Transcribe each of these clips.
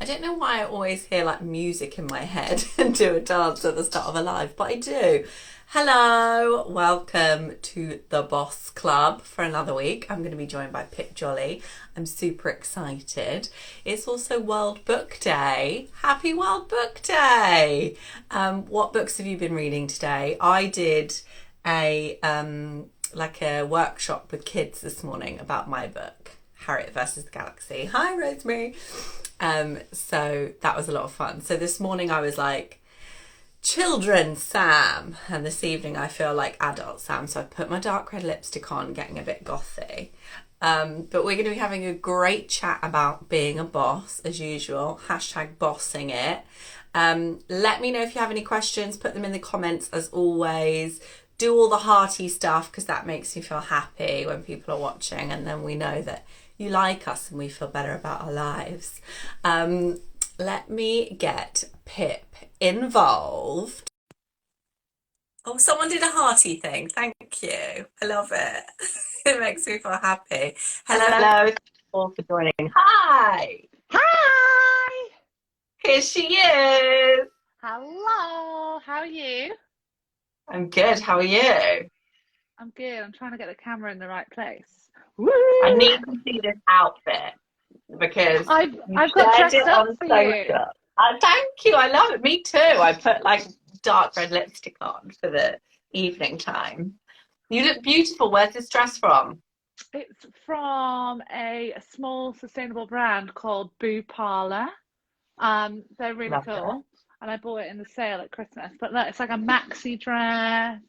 don't know why I always hear like music in my head and do a dance at the start of a live, but I do. Hello, welcome to the Boss Club for another week. I'm going to be joined by Pip Jolley. I'm super excited. It's also World Book Day. Happy World Book Day! What books have you been reading today? I did a workshop with kids this morning about my book, Harriet versus the Galaxy. Hi, Rosemary. So that was a lot of fun. So this morning I was like, children Sam, and this evening I feel like adult Sam. So I put my dark red lipstick on, getting a bit gothy. But we're going to be having a great chat about being a boss as usual. Hashtag bossing it. Let me know if you have any questions. Put them in the comments as always. Do all the hearty stuff because that makes me feel happy when people are watching, and then we know that you like us and we feel better about our lives. Let me get Pip involved. Oh, someone did a hearty thing. Thank you. I love it. It makes me feel happy. Hello. Hello. Thank you all for joining. Hi. Hi! Here she is. Hello! How are you? I'm good. How are you? I'm good. I'm trying to get the camera in the right place. I Woo! need to see this outfit because I've you I've got shared dressed it up on for you. social. Thank you. I love it. Me too. I put like dark red lipstick on for the evening time. You look beautiful. Where's this dress from? It's from a small sustainable brand called Boo Parlor. They're really Love it. cool, and I bought it in the sale at Christmas. But look, it's like a maxi dress.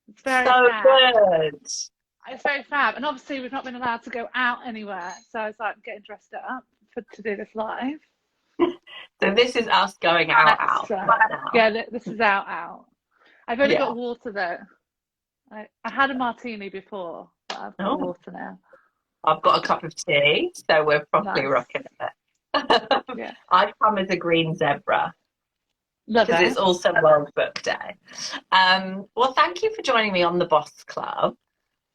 It's very So fab. good. It's very fab, and obviously we've not been allowed to go out anywhere, so I was like getting dressed up to do this live. So this is us going out So right now. yeah, this is out. I've only Yeah. got water though. I had a martini before, but I've got Oh, water now. I've got a cup of tea, so we're properly Nice. rocking it. Yeah. I come as a green zebra Love because it. it's also World Book Day. Well, thank you for joining me on the Boss Club.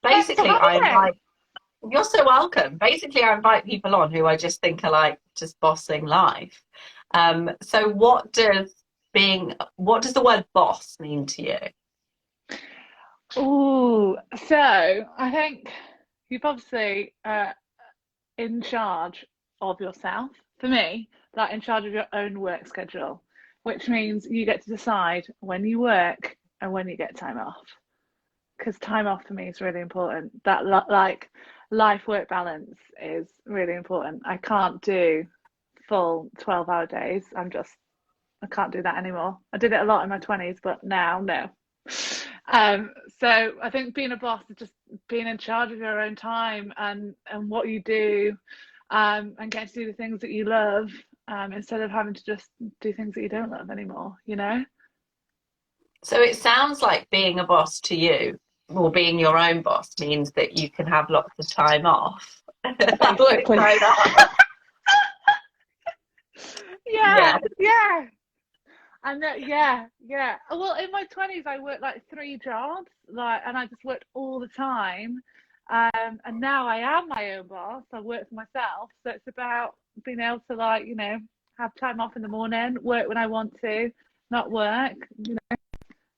Thanks for Basically, I having me. invite, you're so welcome. Basically, I invite people on who I just think are like just bossing life. So what does the word boss mean to you? Ooh, so I think you've obviously in charge of yourself. For me, like in charge of your own work schedule, which means you get to decide when you work and when you get time off. Because time off for me is really important. That like life work balance is really important. I can't do full 12-hour days. I can't do that anymore. I did it a lot in my 20s, but now no. Um, so I think being a boss is just being in charge of your own time and what you do, and getting to do the things that you love, instead of having to just do things that you don't love anymore, you know? So it sounds like being a boss to you, or being your own boss, means that you can have lots of time off. That works Basically. right out. Yeah, Yeah. yeah. And yeah. Well, in my 20s, I worked like three jobs, like, and I just worked all the time. And now I am my own boss. I work for myself, so it's about being able to, like, have time off in the morning, work when I want to, not work.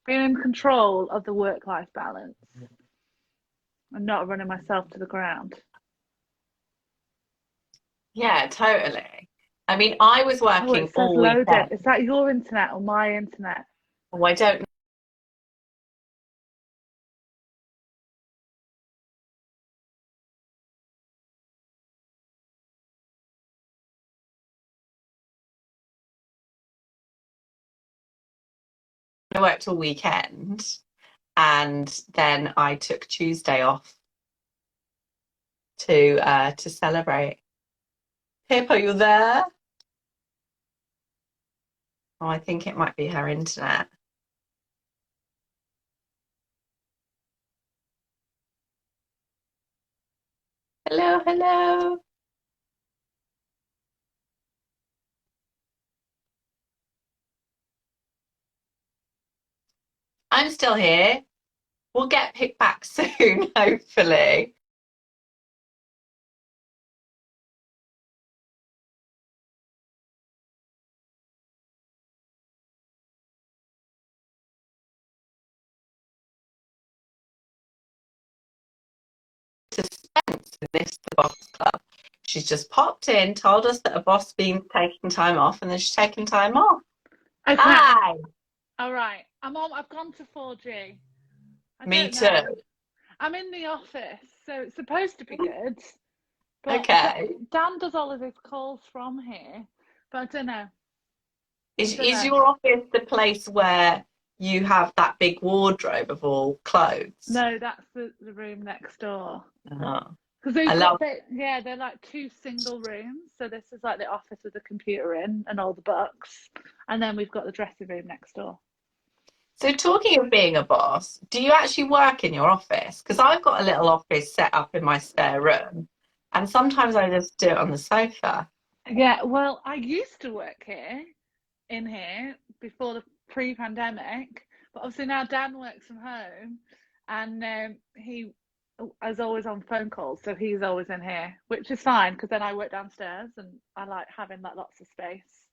Being in control of the work-life balance and not running myself to the ground. Yeah, totally. I mean, I was Oh, working it says all loaded. weekend. Is that your internet or my internet? Oh, I don't know. I worked all weekend, and then I took Tuesday off to celebrate. Pip, are you there? Oh, I think it might be her internet. Hello, hello. I'm still here. We'll get picked back soon, hopefully. She's just popped in, told us that a boss been taking time off, and then she's taking time off. Okay. Hi. All right. I've gone to 4G. I Me don't know. too. I'm in the office, so it's supposed to be good. But Okay. Dan does all of his calls from here. But I don't know. Is your office the place where you have that big wardrobe of all clothes? No, that's the room next door. Oh, Because I they've love. they're like two single rooms. So this is like the office with the computer in and all the books. And then we've got the dressing room next door. So talking of being a boss, do you actually work in your office? Because I've got a little office set up in my spare room, and sometimes I just do it on the sofa. Yeah, well, I used to work in here before the pre-pandemic, but obviously now Dan works from home, and he is always on phone calls, so he's always in here, which is fine because then I work downstairs and I like having like lots of space.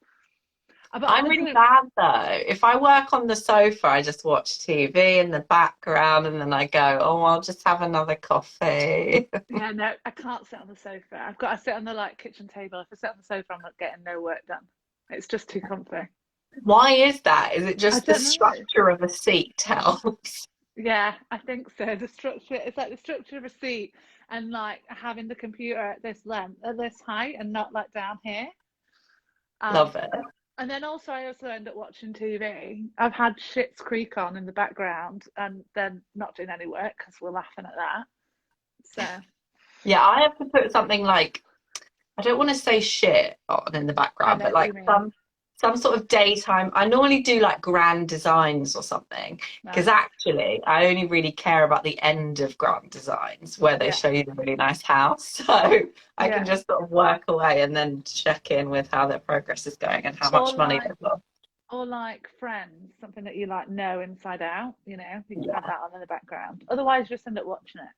But I'm I really do, bad though. If I work on the sofa, I just watch TV in the background and then I go, oh, I'll just have another coffee. yeah, no, I can't sit on the sofa. I've got to sit on the like kitchen table. If I sit on the sofa, I'm not getting no work done. It's just too comfy. Why is that? Is it I just the don't know. structure of a seat helps? Yeah, I think so. The structure, it's like the structure of a seat and like having the computer at this length, at this height, and not like down here. Um, Love it. and then also I also end up watching TV. I've had Schitt's Creek on in the background and then not doing any work because we're laughing at that. So Yeah, I have to put something like, I don't want to say shit on in the I background, know but what like you mean. some sort of daytime. I normally do like grand designs or something because Right. actually I only really care about the end of grand designs where they Yeah. show you the really nice house. So I can Yeah. just sort of work away and then check in with how their progress is going and how Or much money like they've got. or like Friends, something that you like know inside out, you can have Yeah. that on in the background. Otherwise you just end up watching it.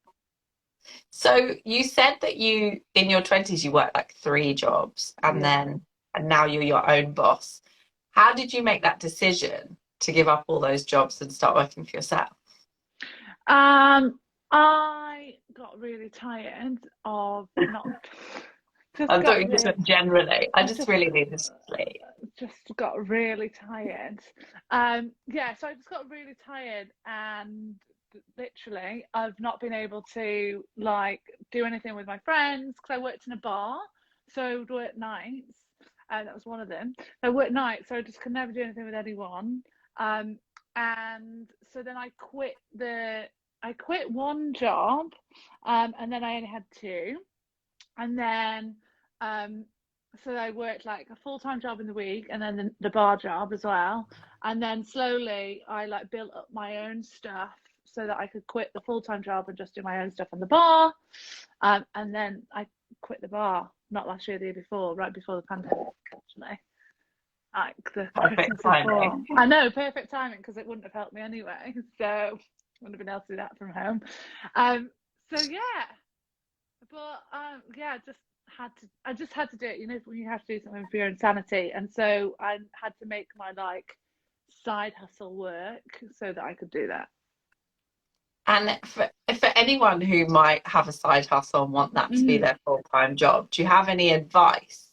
So you said that you in your 20s you worked like three jobs Yeah. and now you're your own boss. How did you make that decision to give up all those jobs and start working for yourself? I got really tired of not just I thought got you just really meant generally. I I just really need to sleep. just got really tired. Yeah, so I just got really tired and literally I've not been able to like do anything with my friends because I worked in a bar, so I would work nights, and that was one of them. I worked nights, so I just could never do anything with anyone. Um, and so then I quit one job, and then I only had two, and then um, so I worked like a full-time job in the week and then the bar job as well. And then slowly I like built up my own stuff so that I could quit the full-time job and just do my own stuff on the bar. And then I quit the bar, not last year, the year before, right before the pandemic, actually. Like the Perfect Christmas before. timing. I know, perfect timing because it wouldn't have helped me anyway. So I wouldn't have been able to do that from home. Um, so yeah, but yeah, I just had to do it. You know, when you have to do something for your insanity, and so I had to make my like side hustle work so that I could do that. And for anyone who might have a side hustle and want that to be Mm, their full-time job, do you have any advice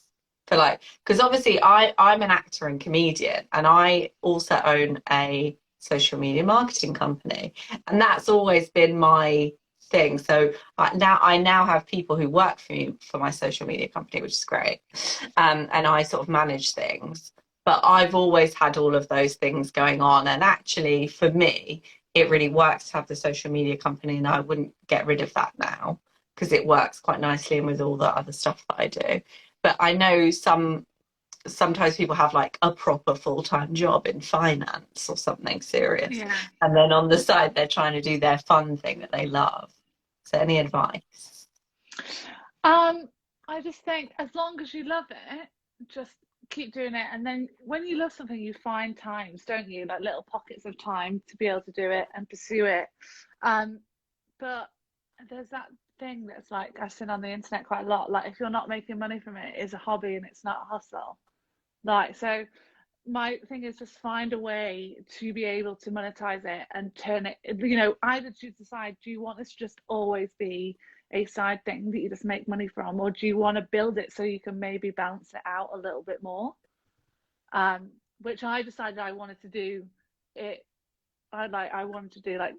for like, because obviously I'm an actor and comedian and I also own a social media marketing company. And that's always been my thing. So I now have people who work for me for my social media company, which is great. And I sort of manage things. But I've always had all of those things going on. And actually, for me, it really works to have the social media company, and I wouldn't get rid of that now because it works quite nicely and with all the other stuff that I do. But I know sometimes people have like a proper full-time job in finance or something serious, yeah. and then on the side they're trying to do their fun thing that they love. So any advice? Um, I just think as long as you love it, just keep doing it. And then when you love something, you find times, don't you? Like little pockets of time to be able to do it and pursue it. Um, but there's that thing that's like I've seen on the internet quite a lot. Like if you're not making money from it, it's a hobby and it's not a hustle. Like so my thing is just find a way to be able to monetize it and turn it, either to decide, do you want this to just always be a side thing that you just make money from, or do you want to build it so you can maybe balance it out a little bit more? Which I decided I wanted to do it. I wanted to do like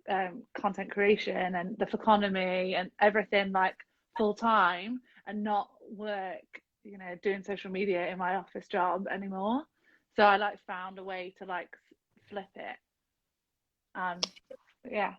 content creation and the economy and everything like full time, and not work, doing social media in my office job anymore. So I like found a way to like flip it. Yeah.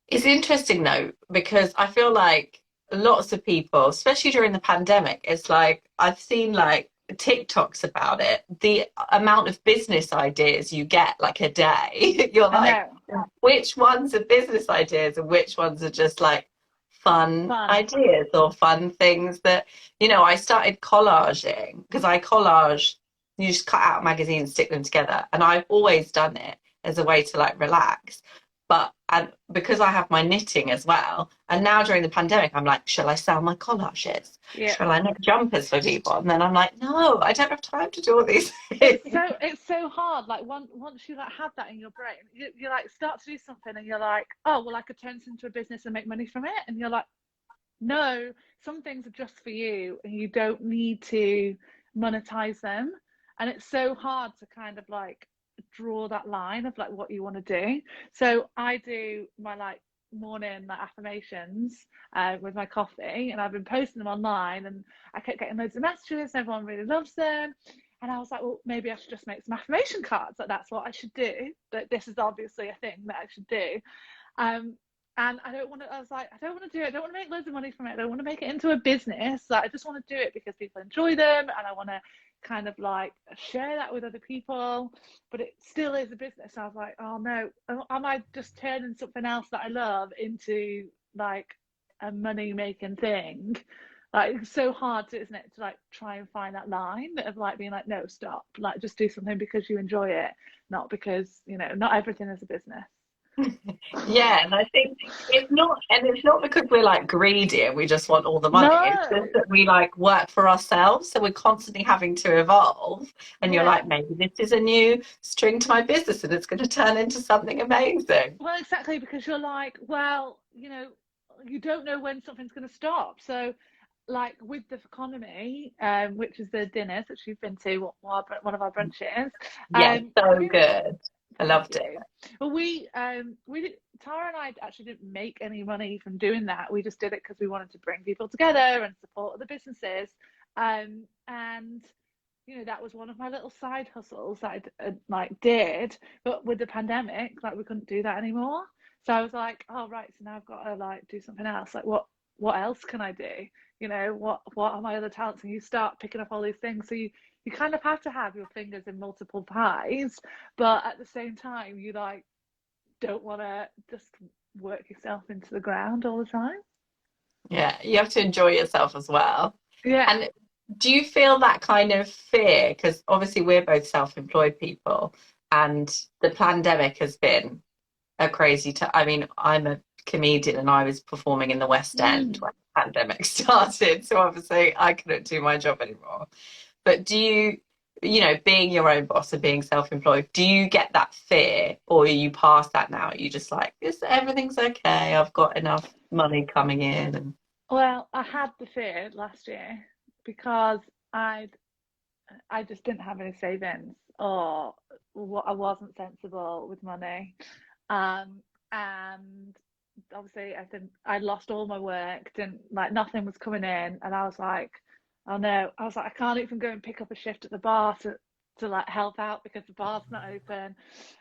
It's interesting though, because I feel like lots of people, especially during the pandemic, it's like I've seen like TikToks about it, the amount of business ideas you get like a day. You're I like, know. which ones are business ideas and which ones are just like fun Fun. ideas or fun things that, I started collaging because I collage, you just cut out magazines, stick them together. And I've always done it as a way to like relax. But and because I have my knitting as well, and now during the pandemic, I'm like, shall I sell my collages? Yeah. Shall I knit jumpers for people? And then I'm like, no, I don't have time to do all these things. It's so hard. Like once you like have that in your brain, you like start to do something, and you're like, oh well, I could turn this into a business and make money from it. And you're like, no, some things are just for you, and you don't need to monetize them. And it's so hard to kind of like draw that line of like what you want to do. So I do my like morning like affirmations with my coffee, and I've been posting them online, and I kept getting loads of messages, and everyone really loves them. And I was like, well, maybe I should just make some affirmation cards. Like that's what I should do. But this is obviously a thing that I should do. Um, and I was like, I don't want to do it. I don't want to make loads of money from it. I don't want to make it into a business. Like, I just want to do it because people enjoy them, and I want to kind of like share that with other people. But it still is a business. I was like, oh no, am I just turning something else that I love into like a money making thing? Like it's so hard to, isn't it, to like try and find that line of like being like, no, stop. Like just do something because you enjoy it, not because, not everything is a business. Yeah, and I think it's not because we're like greedy and we just want all the money. It's No. just that we like work for ourselves, so we're constantly having to evolve. And you're Yeah. like, maybe this is a new string to my business and it's going to turn into something amazing. Well, exactly, because you're like, well, you don't know when something's going to stop. So, like with the economy, which is the dinners that you've been to, one of our brunches, Yeah, so we good. I thank loved it. you. Well, we did, Tara and I actually didn't make any money from doing that. We just did it because we wanted to bring people together and support other businesses. And that was one of my little side hustles that I like did. But with the pandemic, like we couldn't do that anymore. So I was like, oh right, so now I've got to like do something else. Like what else can I do? What are my other talents? And you start picking up all these things. So you kind of have to have your fingers in multiple pies, but at the same time, you like don't want to just work yourself into the ground all the time. Yeah, you have to enjoy yourself as well. Yeah. And do you feel that kind of fear? Because obviously we're both self-employed people, and the pandemic has been a crazy time. I mean, I'm a comedian and I was performing in the West End Mm. when the pandemic started, so obviously I couldn't do my job anymore. But do you, being your own boss and being self-employed, do you get that fear, or are you past that now? Are you just like, this, everything's okay, I've got enough money coming in and Well, I had the fear last year because I just didn't have any savings, or what I wasn't sensible with money. And obviously I lost all my work, didn't like nothing was coming in, and I was like, oh no, I was like, I can't even go and pick up a shift at the bar to like help out because the bar's not open.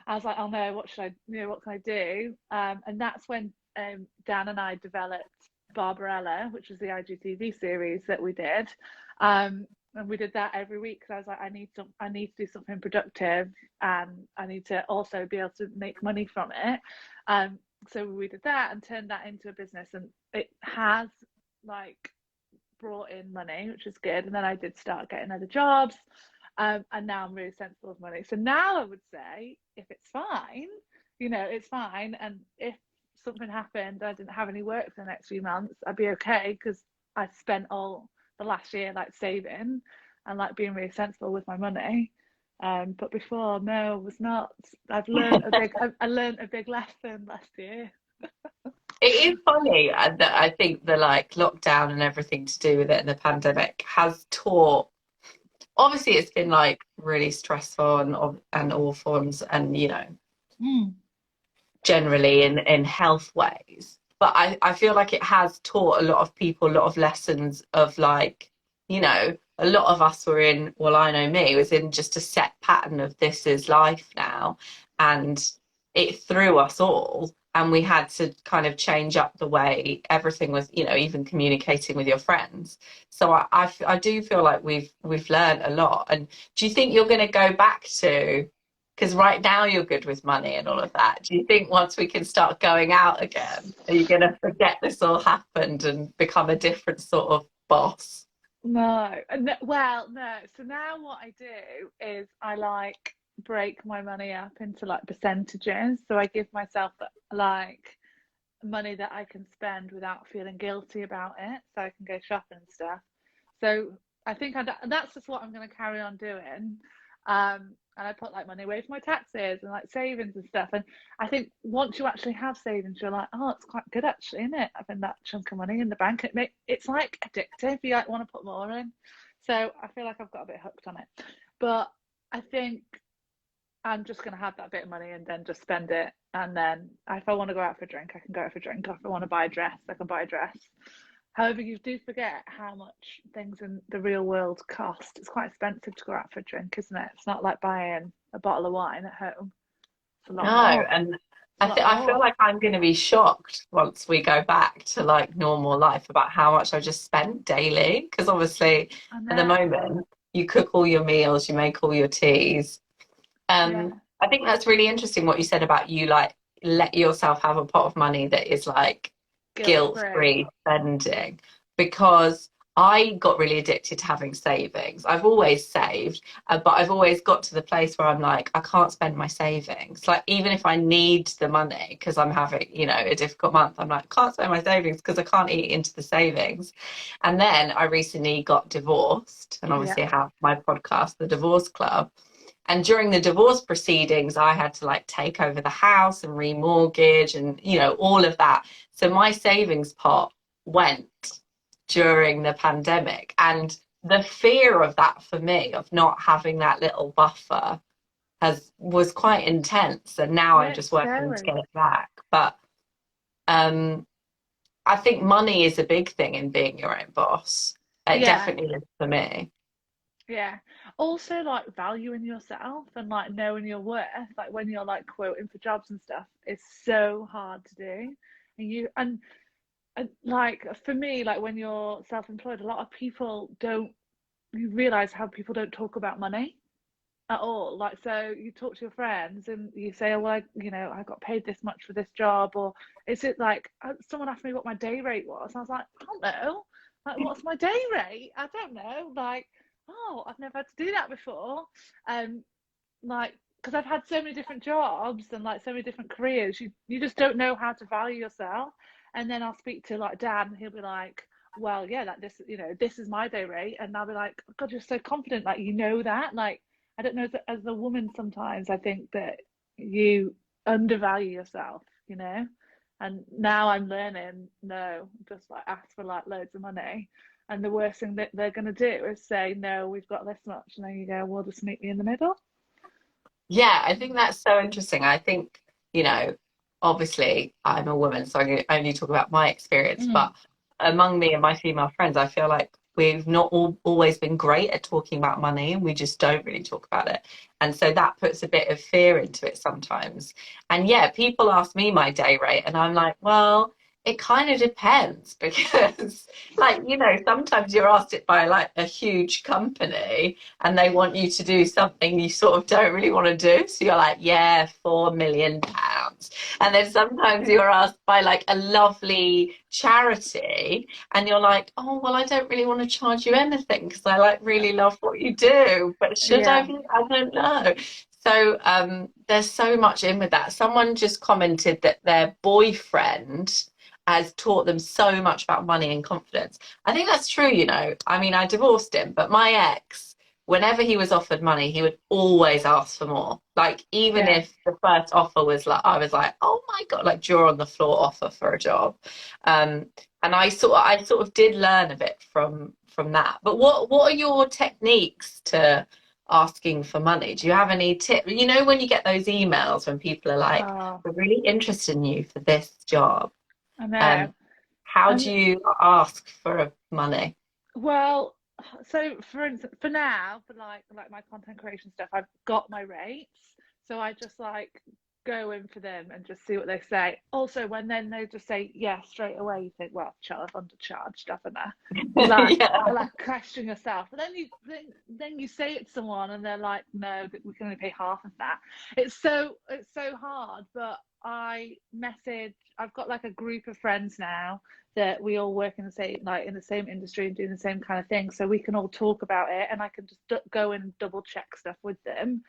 I was like, oh no, what should I, what can I do? And that's when Dan and I developed Barbarella, which was the IGTV series that we did. And we did that every week because I was like, I need to do something productive, and I need to also be able to make money from it. So we did that and turned that into a business, and it has like brought in money, which is good. And then I did start getting other jobs, and now I'm really sensible of money. So now I would say if it's fine, it's fine. And if something happened, I didn't have any work for the next few months, I'd be okay because I spent all the last year like saving and like being really sensible with my money. But before, no, I was not. I learned a big lesson last year. It is funny that I think the like lockdown and everything to do with it and the pandemic has taught. Obviously, it's been like really stressful and awful, and Mm. generally in health ways. But I feel like it has taught a lot of people a lot of lessons of like, a lot of us were in, well, I know me, was in just a set pattern of this is life now. And it threw us all. And we had to kind of change up the way everything was, even communicating with your friends. So I do feel like we've learned a lot. And do you think you're going to go back to, because right now you're good with money and all of that. Do you think once we can start going out again, are you going to forget this all happened and become a different sort of boss? No, no, well, no. So now what I do is I like break my money up into like percentages. So I give myself like money that I can spend without feeling guilty about it, so I can go shopping and stuff. So I think that's just what I'm going to carry on doing. And I put like money away for my taxes and like savings and stuff. And I think once you actually have savings, you're like, oh, it's quite good actually, isn't it? Having that chunk of money in the bank, it's like addictive. You like want to put more in. So I feel like I've got a bit hooked on it. But I think I'm just going to have that bit of money and then just spend it. And then if I want to go out for a drink, I can go out for a drink. If I want to buy a dress, I can buy a dress. However, you do forget how much things in the real world cost. It's quite expensive to go out for a drink, isn't it? It's not like buying a bottle of wine at home. It's a lot No, more. and It's a lot I feel more. like I'm going to be shocked once we go back to like normal life about how much I just spent daily. Because obviously, I at the know. moment, you cook all your meals, you make all your teas. Yeah. I think that's really interesting what you said about you like let yourself have a pot of money that is like Guilt free. guilt-free spending because I got really addicted to having savings. I've always saved, but I've always got to the place where I'm like, I can't spend my savings. Like even if I need the money because I'm having, a difficult month, I'm like, can't spend my savings because I can't eat into the savings. And then I recently got divorced, and Yeah. obviously I have my podcast, The Divorce Club. And during the divorce proceedings, I had to like take over the house and remortgage and, all of that. So my savings pot went during the pandemic. And the fear of that for me, of not having that little buffer, was quite intense. And now I'm Yeah, just it's working to scary. get it back. But um, I think money is a big thing in being your own boss. It Yeah. definitely is for me. Yeah. Also, like valuing yourself and like knowing your worth, like when you're like quoting for jobs and stuff, is so hard to do. And like for me, like when you're self-employed, a lot of people don't, you realize how people don't talk about money at all. Like, so you talk to your friends and you say, oh, well, I got paid this much for this job, or is it like someone asked me what my day rate was? I was like, I don't know. Like, what's my day rate? I don't know. Like, oh, I've never had to do that before. Um, like, because I've had so many different jobs and like so many different careers, you just don't know how to value yourself. And then I'll speak to like dad, and he'll be like, well, yeah, that this is my day rate, and I'll be like, God, you're so confident, like that. Like, I don't know, as a woman, sometimes I think that you undervalue yourself, And now I'm learning, no, just like ask for like loads of money. And the worst thing that they're going to do is say, no, we've got this much. And then you go, well, just meet me in the middle. Yeah, I think that's so interesting. I think, you know, obviously I'm a woman, so I can only talk about my experience, Mm. but among me and my female friends, I feel like we've not always been great at talking about money and we just don't really talk about it. And so that puts a bit of fear into it sometimes. And yeah, people ask me my day rate, and I'm like, well, it kind of depends because, like, sometimes you're asked it by like a huge company and they want you to do something you sort of don't really want to do. So you're like, yeah, £4 million. And then sometimes you're asked by like a lovely charity and you're like, oh, well, I don't really want to charge you anything because I like really love what you do. But should I Yeah. be? I don't know. So there's so much in with that. Someone just commented that their boyfriend has taught them so much about money and confidence. I think that's true. I mean, I divorced him, but my ex whenever he was offered money, he would always ask for more. Like, even Yeah. if the first offer was like, I was like, oh my God, like draw on the floor offer for a job. Um, and I sort of did learn a bit from that. But what are your techniques to asking for money? Do you have any tip? You know, when you get those emails when people are like, Oh, we're really interested in you for this job. I know. Um, how And do you ask for money? well, so for instance, for now, for like my content creation stuff, I've got my rates, so I just like go in for them and just see what they say. Also, when then they just say yes straight away, you think, well, I've undercharged, haven't I? You Yeah. like question yourself, but then you say it to someone and they're like, no, we can only pay half of that. It's so hard, but I've got like a group of friends now that we all work in the same like in the same industry and doing the same kind of thing, so we can all talk about it and I can just go and double check stuff with them.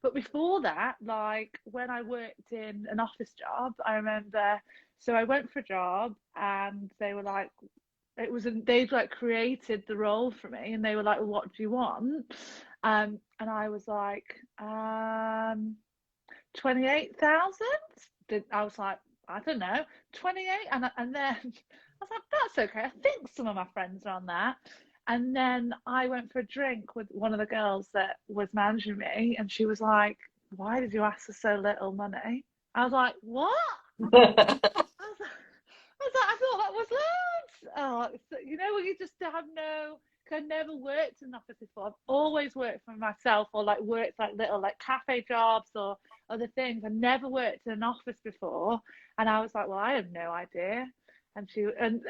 But before that, like when I worked in an office job, I remember, so I went for a job and they were like, they'd like created the role for me and they were like, well, what do you want? And I was like, 28,000. I was like, I don't know, 28. And then I was like, that's okay. I think some of my friends are on that. And then I went for a drink with one of the girls that was managing me, and she was like, why did you ask for so little money? I was like, what? I was like, I thought that was loads. Oh, so, when you just have no, 'cause I never worked in an office before. I've always worked for myself or like worked like little like cafe jobs or other things. I never worked in an office before. And I was like, well, I have no idea. And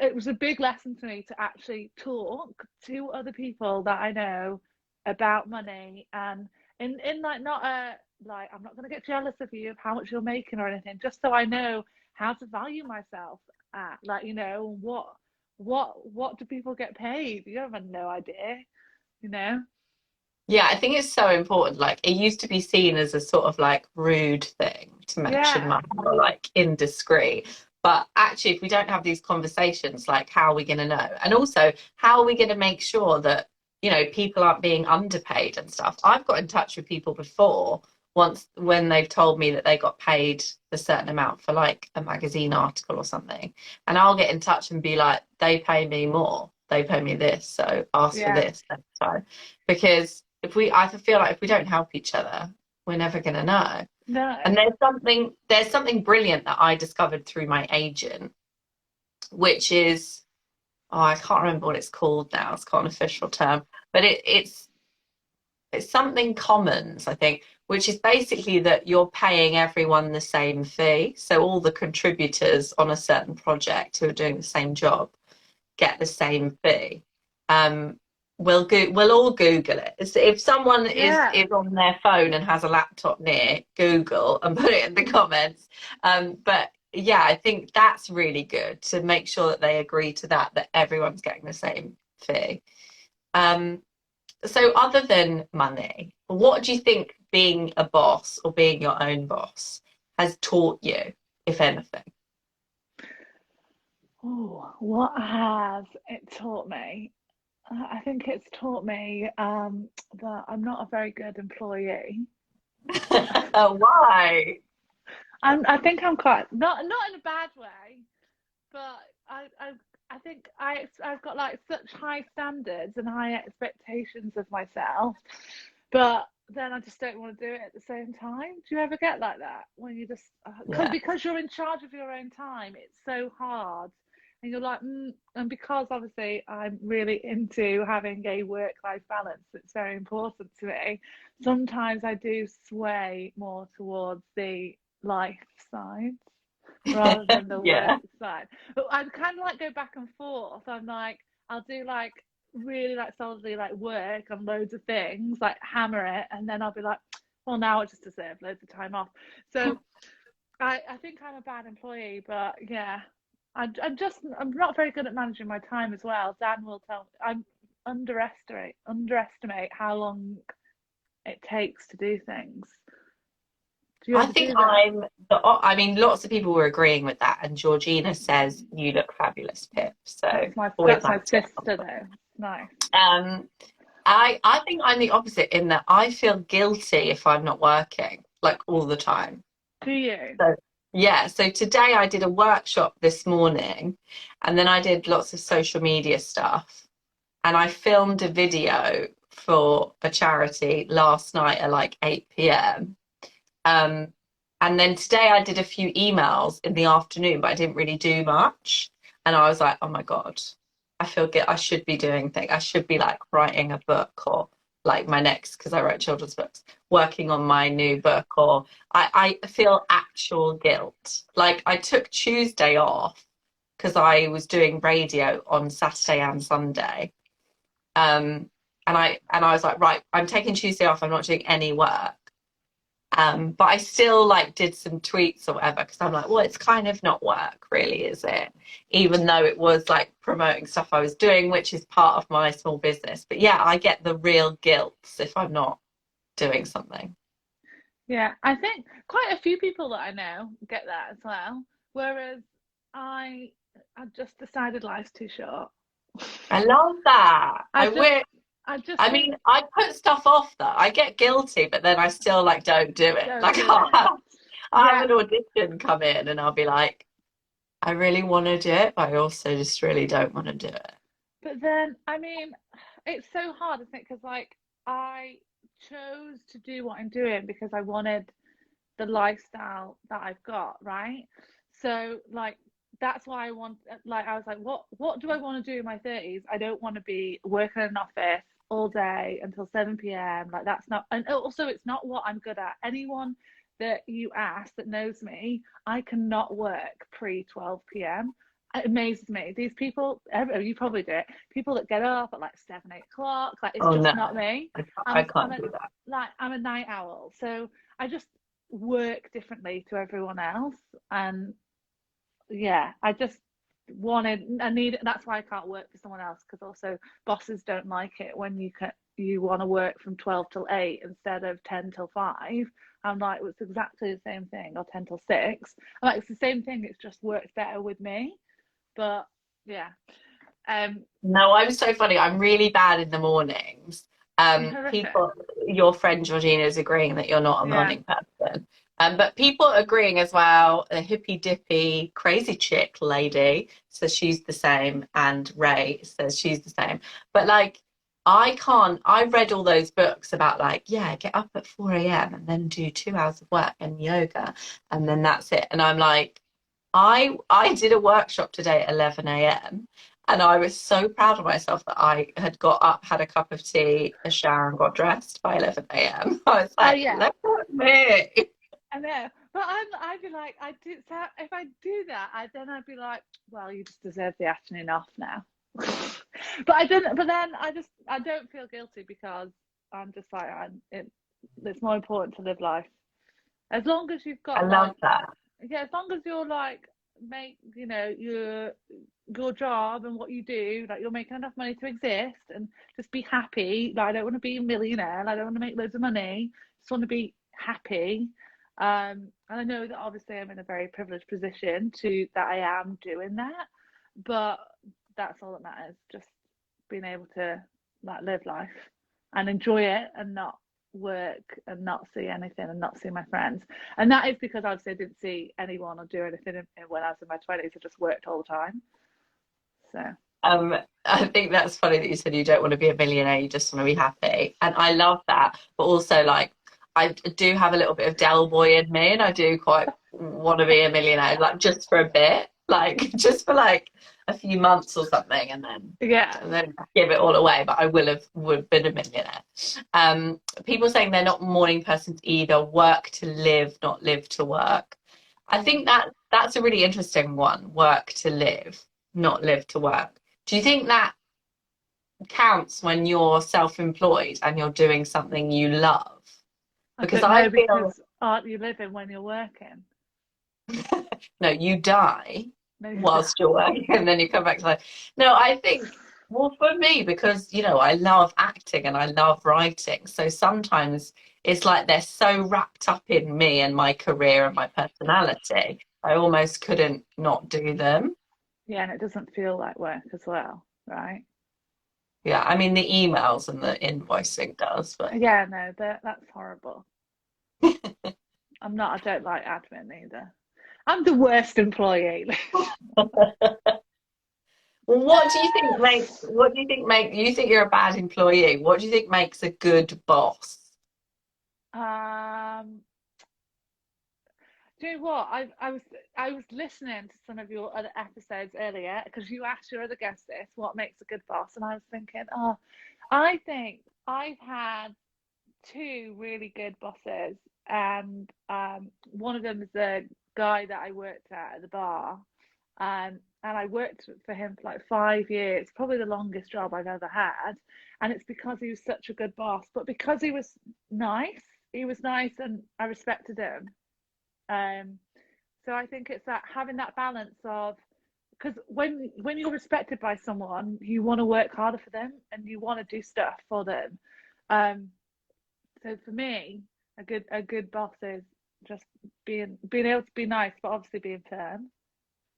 it was a big lesson for me to actually talk to other people that I know about money, and in like not a like I'm not going to get jealous of you of how much you're making or anything, just so I know how to value myself at, like, what do people get paid? You have no idea, you know. Yeah, I think it's so important. Like, it used to be seen as a sort of like rude thing to mention Yeah, money or like indiscreet. But actually, if we don't have these conversations, like, how are we going to know? And also, how are we going to make sure that, people aren't being underpaid and stuff? I've got in touch with people before once when they've told me that they got paid a certain amount for like a magazine article or something. And I'll get in touch and be like, they pay me more. They pay me this. So ask for yeah, this next time. Because I feel like if we don't help each other, we're never going to know. And no, there's something brilliant that I discovered through my agent, which is, oh, I can't remember what it's called now. It's got an official term, but it's something commons, I think, which is basically that you're paying everyone the same fee. So all the contributors on a certain project who are doing the same job get the same fee. Um, we'll all Google it. If someone yeah, is on their phone and has a laptop near, Google and put it in the comments. But yeah, I think that's really good to make sure that they agree to that everyone's getting the same fee. Um, so other than money, what do you think being a boss or being your own boss has taught you, if anything? oh, what has it taught me? I think it's taught me that I'm not a very good employee. Why? I think I'm quite not in a bad way, but I think I've got like such high standards and high expectations of myself, but then I just don't want to do it at the same time. Do you ever get like that when you just Yeah. because you're in charge of your own time? It's so hard, and you're like, and because obviously I'm really into having a work-life balance, it's very important to me. Sometimes I do sway more towards the life side rather than the Yeah. work side. But I kind of like go back and forth. I'm like, I'll do like really like solidly like work on loads of things, like hammer it, and then I'll be like, well, now I just deserve loads of time off. So I think I'm a bad employee, but yeah, I'm not very good at managing my time as well. Dan will tell me I'm underestimate how long it takes to do things. Do you I ever think do that? I mean, lots of people were agreeing with that, and Georgina says you look fabulous, Pip. So always That's nice my to get a sister compliment. though. Nice. Um, I think I'm the opposite in that I feel guilty if I'm not working, like all the time. Do you? So yeah, so today I did a workshop this morning, and then I did lots of social media stuff, and I filmed a video for a charity last night at like 8 p.m. Um, and then today I did a few emails in the afternoon, but I didn't really do much. And I was like, oh my God, I should be doing things. I should be like writing a book or like my next, because I write children's books, working on my new book, or I feel actual guilt. Like I took Tuesday off because I was doing radio on Saturday and Sunday. And I was like, right, I'm taking Tuesday off. I'm not doing any work. But I still like did some tweets or whatever because I'm like, well, it's kind of not work, really, is it? Even though it was like promoting stuff I was doing, which is part of my small business. But yeah, I get the real guilt if I'm not doing something. Yeah, I think quite a few people that I know get that as well. Whereas I, I just decided life's too short. I love that. I just, I just I think mean, I put stuff off that I get guilty, but then I still like don't do it. don't Like do it. I'll Yeah, have an audition come in and I'll be like, I really want to do it, but I also just really don't want to do it. but then I mean, it's so hard, isn't it? Because like I chose to do what I'm doing because I wanted the lifestyle that I've got, right? So like that's why I want like I was like, what do I want to do in my 30s? I don't want to be working in an office all day until 7 p.m. Like that's not, and also it's not what I'm good at. Anyone that you ask that knows me, I cannot work pre 12 p.m. It amazes me. These people, you probably do it. People that get up at like 7, 8 o'clock, like it's Oh just no, not me. I I'm can't a do that. like I'm a night owl, so I just work differently to everyone else. And yeah, I just I need, that's why I can't work for someone else, because also bosses don't like it when you want to work from 12 till 8 instead of 10 till 5. I'm like, well, it's exactly the same thing, or 10 till 6. I'm like, it's the same thing, it's just works better with me. But yeah, um, No, I'm so funny. I'm really bad in the mornings. you're horrific. People, your friend Georgina is agreeing that you're not a Yeah. morning person. But people agreeing as well. A hippy dippy crazy chick lady says she's the same, and Ray says she's the same. But like, I can't. I read all those books about like, yeah, get up at 4 a.m. and then do 2 hours of work and yoga, and then that's it. And I'm like, I did a workshop today at 11 a.m. and I was so proud of myself that I had got up, had a cup of tea, a shower, and got dressed by 11 a.m. I was Oh like, yeah, look at me. I know. But I'd be like, I do, so if I do that, I'd be like, well, you just deserve the afternoon off now. But I didn't. But then I don't feel guilty because I'm just like it's more important to live life. As long as you've I got like, love that. yeah, as long as you're like make your job and what you do, like you're making enough money to exist and just be happy. Like I don't want to be a millionaire. Like, I don't want to make loads of money. Just want to be happy. And I know that obviously I'm in a very privileged position to that I am doing that, but that's all that matters. Just being able to like live life and enjoy it and not work and not see anything and not see my friends. And that is because obviously I didn't see anyone or do anything when I was in my 20s. I just worked all the time. So Um, I think that's funny that you said you don't want to be a millionaire, you just want to be happy. And I love that. But also, like, I do have a little bit of Del Boy in me, and I do quite want to be a millionaire, like, just for a bit, like, just for like a few months or something, yeah, and then give it all away. But I would have been a millionaire. People saying they're not morning persons either, work to live, not live to work. I think that's a really interesting one, work to live, not live to work. Do you think that counts when you're self-employed and you're doing something you love? I Because don't I know, feel, because aren't you living when you're working? no, you die No, you don't. whilst you're working and then you come back to life. No, I think, well, for me, because, I love acting and I love writing. So sometimes it's like they're so wrapped up in me and my career and my personality, I almost couldn't not do them. Yeah, and it doesn't feel like work as well, right? Yeah, I mean the emails and the invoicing does, but Yeah, no, that's horrible. I don't like admin either. I'm the worst employee. well, what do you think you think you're a bad employee? What do you think makes a good boss? Um, do you know what? I was listening to some of your other episodes earlier because you asked your other guest this, what makes a good boss, and I was thinking, oh, I think I've had two really good bosses, and one of them is the guy that I worked at the bar, and I worked for him for like 5 years, probably the longest job I've ever had, and it's because he was such a good boss, but because nice, he was nice, and I respected him. Um, so I think it's that having that balance of because when you're respected by someone, you want to work harder for them and you want to do stuff for them. Um, so for me, a good boss is just being able to be nice, but obviously being firm.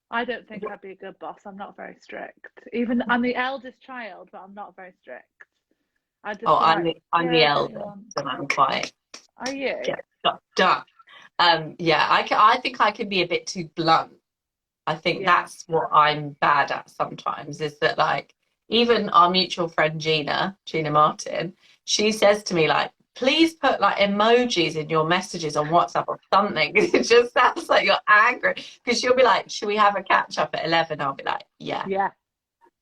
I don't think I'd be a good boss. I'm not very strict. Even I'm the eldest child, but I'm not very strict. I'd Oh, just be like, I'm the yeah, do what you eldest, want. and I'm quite Are you? get stuff done. Yeah, I think I can be a bit too blunt. I think Yeah. that's what I'm bad at sometimes is that like even our mutual friend Gina Martin, she says to me like, please put like emojis in your messages on WhatsApp or something. It just sounds like you're angry. Because she'll be like, should we have a catch up at 11? I'll be like, yeah. Yeah.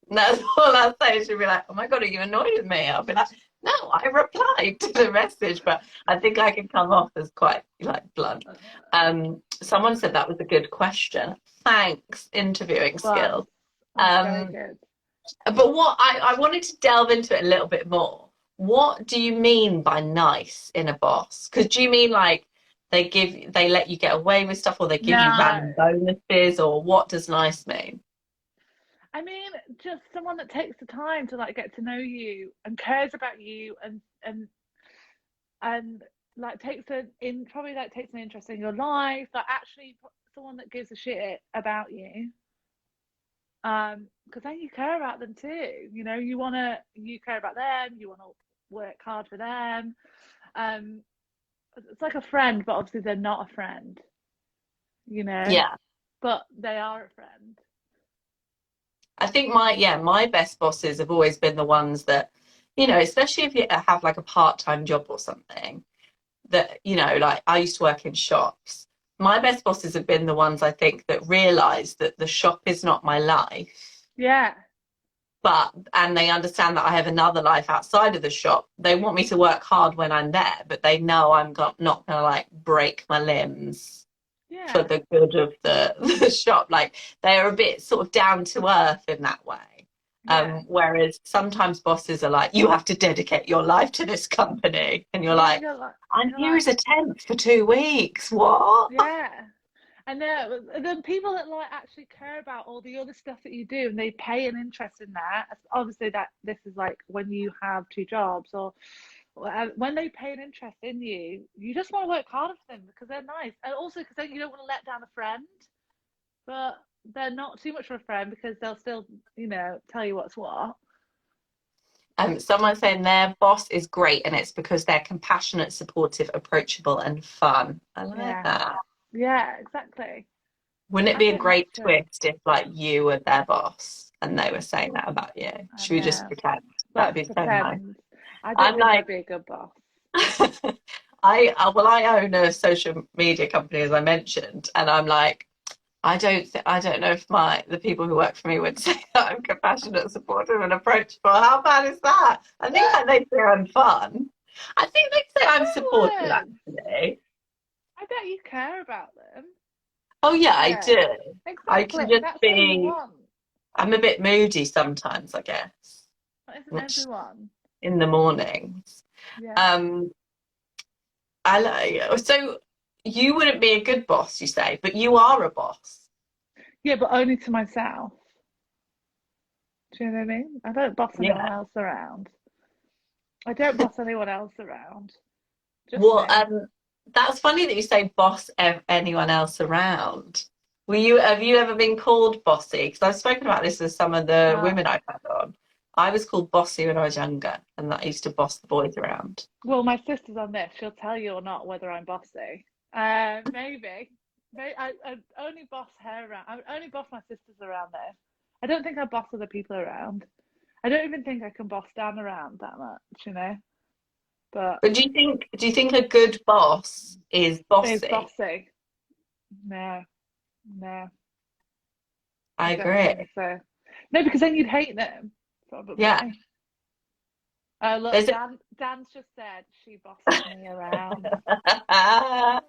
And that's all I'll say. She'll be like, oh my God, are you annoyed with me? I'll be like, no, I replied to the message, but I think I can come off as quite like blunt. Someone said that was a good question. Thanks, interviewing Was skills. was very Um, good. but what I wanted to delve into it a little bit more. What do you mean by nice in a boss? Because do you mean like they let you get away with stuff or they give you No, random bonuses or what does nice mean? I mean just someone that takes the time to like get to know you and cares about you and like takes an interest in your life, like actually someone that gives a shit about you. Because then you care about them too. You care about them. You wanna work hard for them. Um, it's like a friend, but obviously they're not a friend. You know, Yeah. but they are a friend. I think my best bosses have always been the ones that, especially if you have like a part-time job or something that, like I used to work in shops. My best bosses have been the ones I think that realize that the shop is not my life, Yeah, and they understand that I have another life outside of the shop. They want me to work hard when I'm there, but they know not going to like break my limbs for yeah, the good of the shop. Like they are a bit sort of down to earth in that way. yeah. Whereas sometimes bosses are like, you have to dedicate your life to this company. And you're Yeah, like, I'm you're here like, as a temp for 2 weeks. What? yeah. And then people that like actually care about all the other stuff that you do and they pay an interest in that. Obviously, that this is like when you have two jobs or when they pay an interest in you, you just want to work harder for them because they're nice, and also because then you don't want to let down a friend, but they're not too much of a friend because they'll still, tell you what's what. Someone saying their boss is great and it's because they're compassionate, supportive, approachable, and fun. I like Yeah, that. yeah, exactly. Wouldn't it I be a think that's great it. twist if like you were their boss and they were saying that about you? I Should we just know. pretend? That'd Let's be so nice. pretend. I don't I'm think like, I'd be a good boss. I own a social media company as I mentioned, and I'm like, I don't know if the people who work for me would say that I'm compassionate, supportive, and approachable. How bad is that? I think they'd say I'm fun. I think they'd say I'm supportive I would. actually. I bet you care about them. Oh yeah, I Yeah, do. I exactly. can just That's what you be. want. I'm a bit moody sometimes, I guess, Isn't which everyone? in the mornings. Yeah. Um, I like so you wouldn't be a good boss, you say, but you are a boss. Yeah, but only to myself. Do you know what I mean? I don't boss anyone Yeah. else around. I don't boss anyone else around. Just Well, me. that's funny that you say boss anyone else around. Have you ever been called bossy? Because I've spoken about this with some of the Uh, women I've had on. I was called bossy when I was younger, and that I used to boss the boys around. Well, my sister's on this. She'll tell you or not whether I'm bossy. Maybe. Maybe I only boss her around. I only boss my sisters around this. I don't think I boss other people around. I don't even think I can boss Dan around that much, you know. But But do you think a good boss is is bossy? bossy? No, no, I I don't agree. think so. No, because then you'd hate them, Yeah. probably. Oh, look, There's Dan's just said she bosses me around. a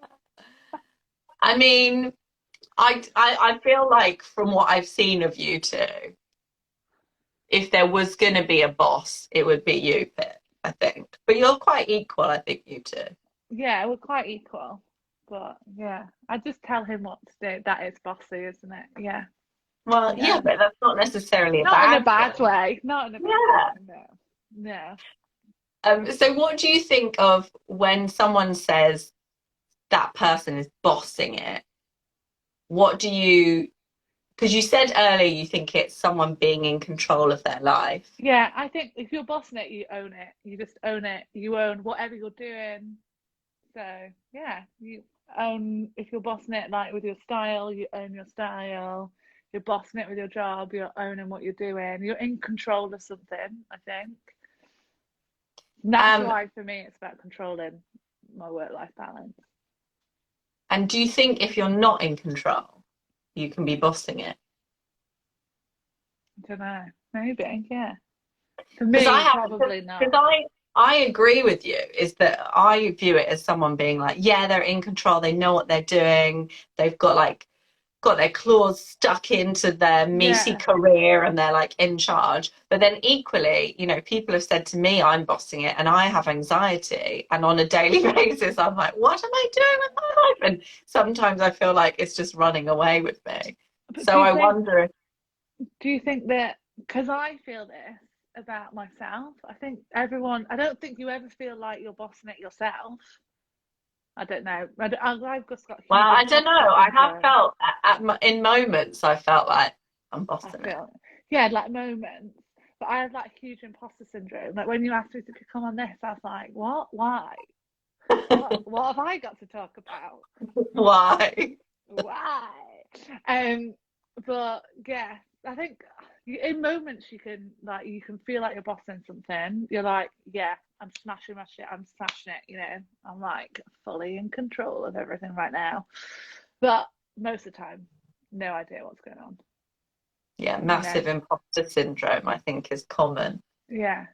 I mean, I feel like from what I've seen of you two, if there was gonna be a boss, it would be you, Pip, I think. But you're quite equal, I think, you two. Yeah, we're quite equal. But yeah, I just tell him what to do. That is bossy, isn't it? Yeah, Well, yeah, yeah. but that's not necessarily a Not in a bad bad thing. way. Not in a bad Yeah. way. No, no. So what do you think of when someone says that person is bossing it? What do you, because you said earlier you think it's someone being in control of their life. Yeah, I think if you're bossing it, you own it. You just own it. You own whatever you're doing. So yeah, you own if you're bossing it like with your style, you own your style. You're bossing it with your job, you're owning what you're doing. You're in control of something, I think. And that's Um, why for me it's about controlling my work-life balance. and do you think if you're not in control, you can be bossing it? I don't know. Maybe, yeah. For Because I me, have, probably because not. I agree with you, is that I view it as someone being like, yeah, they're in control, they know what they're doing, they've got their claws stuck into their meaty Yeah. career and they're like in charge. But then equally, people have said to me I'm bossing it and I have anxiety. And on a daily basis, I'm like, what am I doing with my life? And sometimes I feel like it's just running away with me. But So I wonder if, do you think that because I feel this about myself, I don't think you ever feel like you're bossing it yourself. I don't know. I've just got well, huge I don't know. imposter I have syndrome. felt in moments, I felt like I'm I bossing it. feel, yeah, like moments. But I have like huge imposter syndrome. Like when you asked me to come on this, I was like, what? Why? What have I got to talk about? Why? Why? Um, but yeah, I think in moments you can feel like you're bossing something. You're like, yeah, I'm smashing my shit. I'm smashing it. You know, I'm like fully in control of everything right now. But most of the time, no idea what's going on. Yeah, You know, massive imposter syndrome, I think, is common. yeah.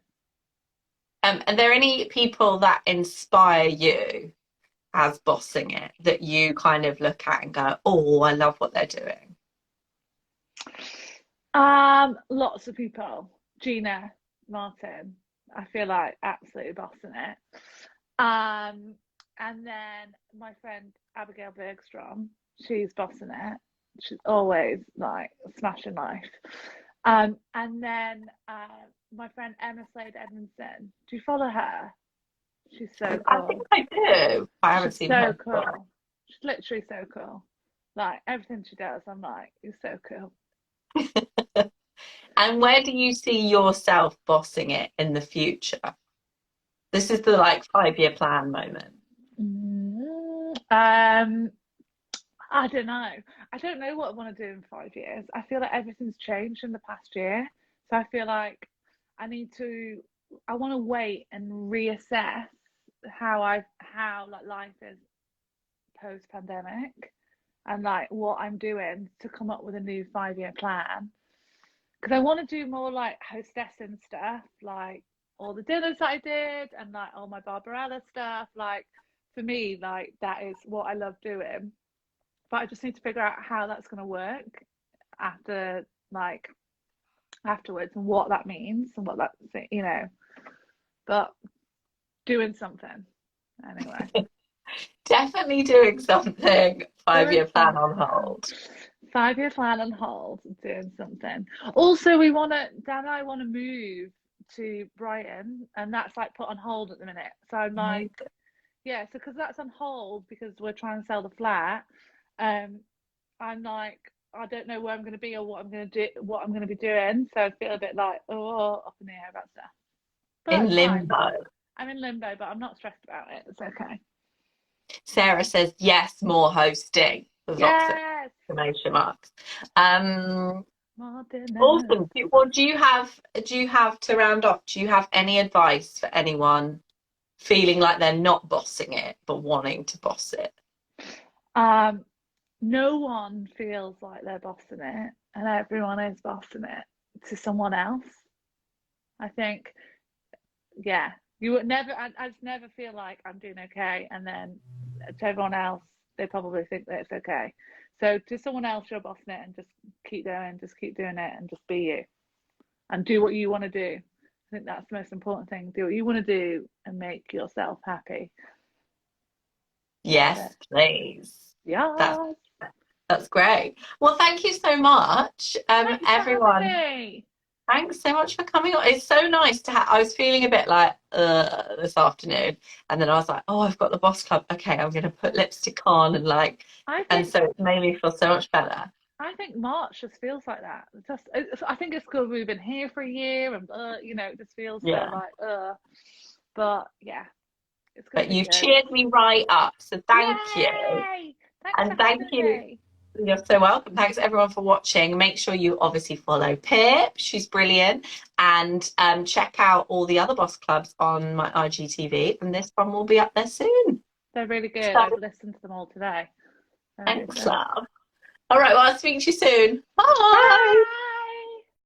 Are there any people that inspire you as bossing it that you kind of look at and go, oh, I love what they're doing? Lots of people. Gina Martin, I feel like absolutely bossing it. Um, and then my friend Abigail Bergstrom, she's bossing it. She's always like smashing life. And then my friend Emma Slade Edmondson. Do you follow her? She's so I think cool. I do. I haven't She's seen so her before. cool. She's literally so cool. Like everything she does, I'm like, you're so cool. And where do you see yourself bossing it in the future? This is the like 5-year plan moment. Mm, I don't know. I don't know what I want to do in 5 years. I feel like everything's changed in the past year. So I feel like I need to, I want to wait and reassess how like life is post pandemic and like what I'm doing to come up with a new 5 year plan. Because I want to do more like hostessing stuff, like all the dinners that I did and like all my Barbarella stuff. Like for me, like that is what I love doing, but I just need to figure out how that's going to work after like afterwards and what that means and what that but doing something anyway. Definitely doing something, Doing 5-year plan on something. hold. 5 year plan on hold, doing something. Also, Dan and I want to move to Brighton, and that's like put on hold at the minute. So I'm like, Amazing. yeah, so because that's on hold because we're trying to sell the flat, um, I'm like, I don't know where I'm going to be or what I'm going to do, what I'm going to be doing. So I feel a bit like, up in the air about stuff. But In that's fine. limbo. I'm in limbo, but I'm not stressed about it. It's okay. Sarah says yes, more hosting. There's lots of Yes. exclamation marks. Um, More dinner. Awesome. Well, do you have to round off? Do you have any advice for anyone feeling like they're not bossing it but wanting to boss it? No one feels like they're bossing it, and everyone is bossing it to someone else. I think, yeah, you would never. I just never feel like I'm doing okay, and then to everyone else, they probably think that it's okay. So to someone else, you're bossing it, and just keep going, just keep doing it, and just be you, and do what you want to do. I think that's the most important thing. Do what you want to do, and make yourself happy. That's Yes, it. please. That's Yeah. that's great. Well, thank you so much, Thanks for having everyone. me. Thanks so much for coming on. It's so nice to have. I was feeling a bit like this afternoon, and then I was like, oh, I've got the Boss Club. Okay, I'm going to put lipstick on and like, I and think so it made me feel so much better. I think March just feels like that. I think it's because we've been here for a year, and it just feels so Yeah. like But yeah, it's gonna But be you've good. cheered me right up, so thank you. Yay! Thanks for And thank having you. me. You're so welcome. Thanks everyone for watching. Make sure you obviously follow Pip. She's brilliant. And check out all the other Boss Clubs on my IGTV. And this one will be up there soon. They're really good. So I've listened to them all today. They're really thanks, good. love. All right, well, I'll speak to you soon. Bye. Bye.